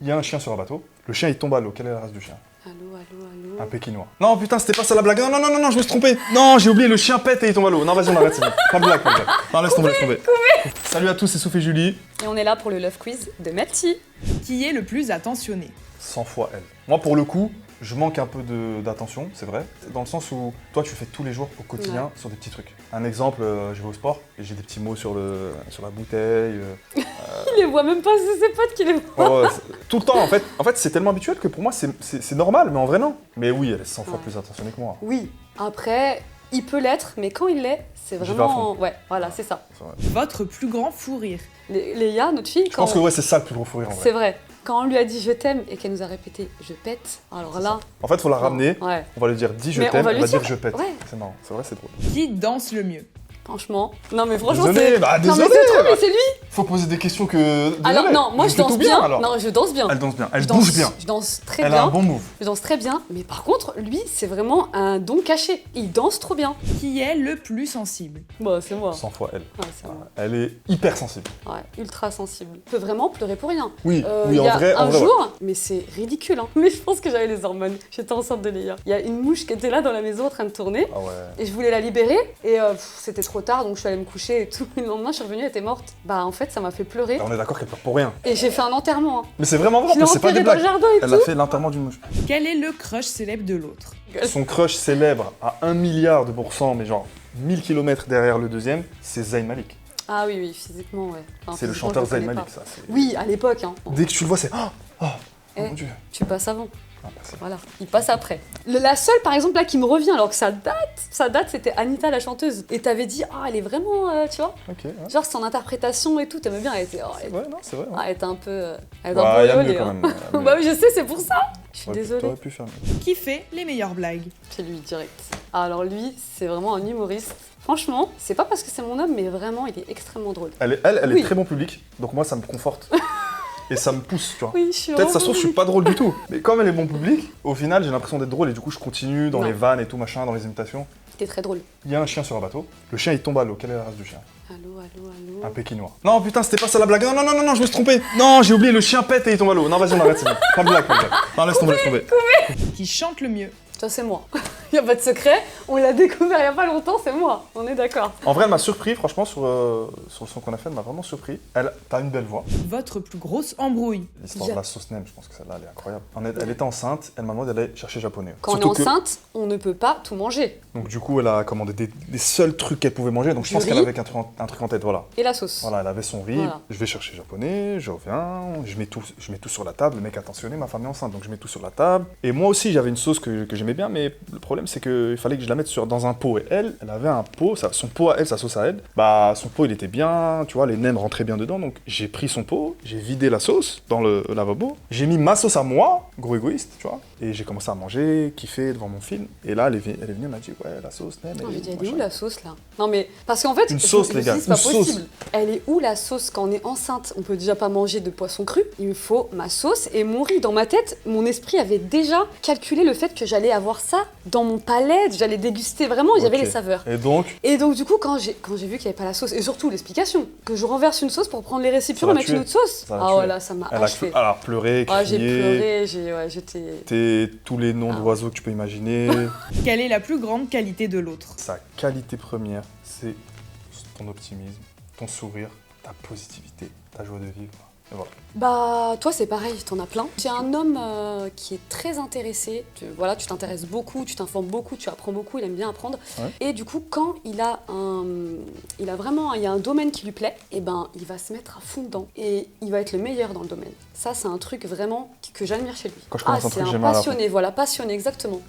Il y a un chien sur un bateau. Le chien, il tombe à l'eau. Quelle est la race du chien? Allô. Un pékinois. Non, putain, c'était pas ça la blague. Non, je me suis trompé. Non, j'ai oublié, le chien pète et il tombe à l'eau. Non, vas-y, on arrête, c'est bon. Pas de blague, pas de blague. Non, laisse tomber. Salut à tous, c'est Sophie et Julie. Et on est là pour le Love Quiz de Mathie. Qui est le plus attentionné? 100 fois elle. Moi, pour le coup, je manque un peu d'attention, c'est vrai. Dans le sens où toi, tu fais tous les jours au quotidien sur des petits trucs. Un exemple, je vais au sport et j'ai des petits mots sur la bouteille. Il les voit même pas, c'est ses potes qui les voient. Tout le temps, en fait c'est tellement habituel que pour moi, c'est normal, mais en vrai, non. Mais oui, elle est 100 fois plus attentionnée que moi. Oui, après, il peut l'être, mais quand il l'est, c'est J'y vais à vraiment... fond. Ouais, voilà, c'est ça. C'est vrai. Votre plus grand fou rire? Léa, notre fille, Je pense que ouais, c'est ça le plus gros fou rire en vrai. C'est vrai. Quand on lui a dit je t'aime et qu'elle nous a répété je pète, alors là... En fait, il faut la ramener, Ouais. on va lui dire dis je Mais on t'aime, va elle lui va dire dire- je pète. ouais. C'est marrant, c'est vrai, c'est drôle. Qui danse le mieux? Franchement... Non mais franchement, Désolé, c'est... bah Non mais désolé. c'est trop, mais c'est lui. Faut poser des questions que... Alors Désolé. non, moi je fais danse tout bien. alors. Non, je danse bien. Elle danse bien, elle Je bouge danse- bien. Je danse très Elle bien. a un bon move. Je danse très bien, mais par contre, lui, c'est vraiment un don caché. Il danse trop bien. Qui est le plus sensible? Bah, c'est moi. 100 fois elle. Ouais, c'est moi. Elle est hyper sensible. Ouais, ultra sensible. Je peux vraiment pleurer pour rien. Oui, Il oui, y en a vrai, un ouais. jour, mais c'est ridicule, hein. Mais je pense que j'avais les hormones. J'étais enceinte de Léa. Il y a une mouche qui était là dans la maison en train de tourner. Ah ouais. Et je voulais la libérer. Et c'était trop tard, donc je suis allée me coucher et tout. Le lendemain, je suis revenue, elle était morte. Bah, en fait, ça m'a fait pleurer. Là, on est d'accord qu'elle pleure pour rien. Et j'ai fait un enterrement, hein. Mais c'est vraiment vrai, Je l'ai c'est pas enterré des dans le blagues. jardin et Elle tout. a fait l'enterrement d'une mouche. Quel est le crush célèbre de l'autre? Son crush célèbre à 1 milliard de pourcents, mais genre 1000 km derrière le deuxième, c'est Zayn Malik. Ah oui, oui, physiquement, ouais. Enfin, C'est le physiquement, chanteur je le Zayn connais Malik, pas. ça. c'est- Oui, à l'époque, hein. Dès que tu le vois, c'est oh Eh. mon dieu. Tu passes avant. Ah, bah, c'est- Voilà, il passe après. La seule, par exemple, là, qui me revient, alors que ça date, c'était Anita, la chanteuse. Et t'avais dit, ah, elle est vraiment, tu vois, Ok, ouais. genre son interprétation et tout, t'aimais bien, elle était, Ouais, non, c'est vrai. ah, elle était un peu, elle était Ouais, un il y a peu mieux olé, quand hein. même. il y a Bah mieux. oui, je sais, c'est pour ça. Je suis T'aurais pu- désolée. T'aurais pu faire mieux. Qui fait les meilleures blagues? C'est lui, direct. Alors lui, c'est vraiment un humoriste. Franchement, c'est pas parce que c'est mon homme, mais vraiment, il est extrêmement drôle. Elle Oui. est très bon public, donc moi ça me conforte. Et ça me pousse, tu vois. Oui, je suis Peut-être ça se vraiment- trouve, je suis pas drôle du tout. Mais comme elle est bon public, au final, j'ai l'impression d'être drôle et du coup, je continue dans Non. les vannes et tout, machin, dans les imitations. T'es très drôle. Il y a un chien sur un bateau. Le chien, il tombe à l'eau. Quelle est la race du chien? Allô. Un pékinois. Non, putain, c'était pas ça la blague. Non, je me suis trompé. Non, j'ai oublié, le chien pète et il tombe à l'eau. Non, vas-y, on arrête, c'est bon. Pas de blague, pas de blague. Non, laisse tomber. Qui chante le mieux? Ça, c'est moi. Y a pas de secret, on l'a découvert il y a pas longtemps, c'est moi. On est d'accord. En vrai, elle m'a surpris, franchement, sur le son qu'on a fait, elle m'a vraiment surpris. T'as une belle voix. Votre plus grosse embrouille? L'histoire de la sauce nem, je pense que celle-là, elle est incroyable. Elle était enceinte, elle m'a demandé d'aller chercher japonais. Quand Surtout on est enceinte, on ne peut pas tout manger. Donc du coup, elle a commandé des seuls trucs qu'elle pouvait manger. Donc je Du pense qu'elle riz. avait un truc en tête, voilà. Et la sauce. Voilà, elle avait son riz. Voilà. Je vais chercher japonais, je reviens, je mets tout sur la table. Le mec, attentionné, ma femme est enceinte, donc je mets tout sur la table. Et moi aussi, j'avais une sauce que j'aimais bien, mais le problème, c'est qu'il fallait que je la mette dans un pot. Et elle avait un pot, son pot à elle, sa sauce à elle. Bah, son pot, il était bien, tu vois, les nems rentraient bien dedans. Donc j'ai pris son pot, j'ai vidé la sauce dans le lavabo. J'ai mis ma sauce à moi, gros égoïste, tu vois. Et j'ai commencé à manger, kiffer devant mon film. Et là, elle est venue, elle m'a dit, ouais, la sauce, nem. Non, j'ai dit, elle est machin. où la sauce là? Non mais, parce qu'en fait, Une sauce, je me les gars, suis dit, c'est pas une sauce. possible. Elle est où la sauce quand on est enceinte? On peut déjà pas manger de poisson cru. Il me faut ma sauce et mon riz. Dans ma tête, mon esprit avait déjà calculé le fait que j'allais avoir ça dans mon palais, j'allais déguster vraiment, j'avais Ok. les saveurs. Et donc, Du coup, quand j'ai vu qu'il n'y avait pas la sauce, et surtout l'explication, que je renverse une sauce pour prendre les récipients Ça et l'a mettre une tué. autre sauce. Ça l'a Ah tué. voilà, ça m'a achevé. elle a pleuré, Ah, j'ai crié. pleuré, j'étais... Tous les noms Ah. d'oiseaux que tu peux imaginer. Quelle est la plus grande qualité de l'autre? Sa qualité première, c'est ton optimisme, ton sourire, ta positivité, ta joie de vivre. Et voilà. Bah, toi, c'est pareil, t'en as plein. J'ai un homme qui est très intéressé. Voilà, tu t'intéresses beaucoup, tu t'informes beaucoup, tu apprends beaucoup, il aime bien apprendre. Ouais. Et du coup, quand il y a un domaine qui lui plaît, et ben, il va se mettre à fond dedans. Et il va être le meilleur dans le domaine. Ça, c'est un truc vraiment que j'admire chez lui. Quand je commence un c'est truc, un j'aime bien à la passionné, voilà, passionné, exactement.